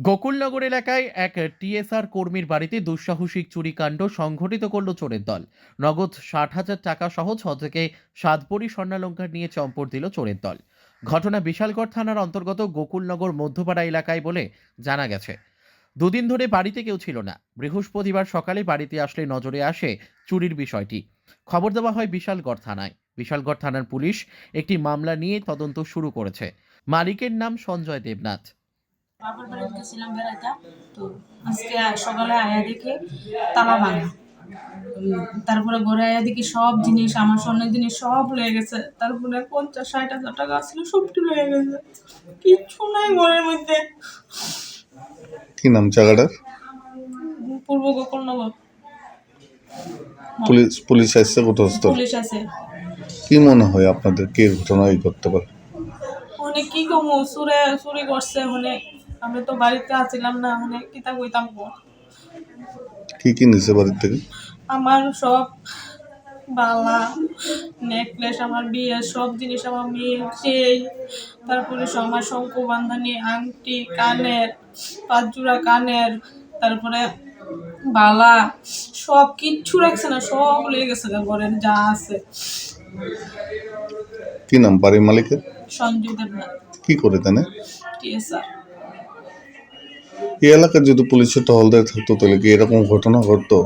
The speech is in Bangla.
গোকুলনগর এলাকায় এক টিএসআর কর্মীর বাড়িতে দুঃসাহসিক চুরিকাণ্ড সংঘটিত করল চোরের দল। নগদ ৬০,০০০ টাকা সহ থেকে ৭ ভরি স্বর্ণালংকার নিয়ে চম্পট দিল চোরের দল। ঘটনা বিশালগড় থানার অন্তর্গত গোকুলনগর মধ্যপাড়া এলাকায় বলে জানা গেছে। দুদিন ধরে বাড়িতে কেউ ছিল না। বৃহস্পতিবার সকালে বাড়িতে আসলে নজরে আসে চুরির বিষয়টি। খবর দেওয়া হয় বিশালগড় থানায়। বিশালগড় থানার পুলিশ একটি মামলা নিয়ে তদন্ত শুরু করেছে। মালিকের নাম সঞ্জয় দেবনাথ। বাপের বাড়িতে গেছিলাম বেড়াইতে। তো আজকে সকালে আয়া দেখি তালা ভাঙা। তারপরে ঘরে আয়া দেখি সব জিনিস, আমার স্বর্ণের জিনিস সব লয়ে গেছে। তারপরে ৫০-৬০ হাজার টাকা ছিল, সবটি লয়ে গেছে। কিচ্ছু নাই ঘরের মধ্যে। কি নাম জায়গাটার? পূর্ব গোকুলনগর। পুলিশ আসছে ঘটনাস্থল। পুলিশ আছে। কি মনে হয় আপনাদের কে ঘটনা করতে পারে? অনেক কি কমু, চুরি করছে। অনেক আমি তো বাড়িতে আছিলাম না, অনেক কিতা কইতাম। কি কি নিছে বাড়ির থেকে? আমার সব বালা, নেকলেস, আমার বিয়ের সব জিনিস, আমার মেয়ের চেই, তারপরে আমার শঙ্খ বান্ধানি, আংটি, কানের ৫ জোড়া কানের, তারপরে বালা, সব কিচ্ছু রাখছে না, সব লেগে গেছে ঘরের যা আছে। কি নাম বাড়ির মালিকের? সঞ্জয় দেবনাথ। কি করে জানে? টিএসআর। এই এলাকার যদি পুলিশের টহলদার থাকতো তাহলে কি এরকম ঘটনা ঘটতো?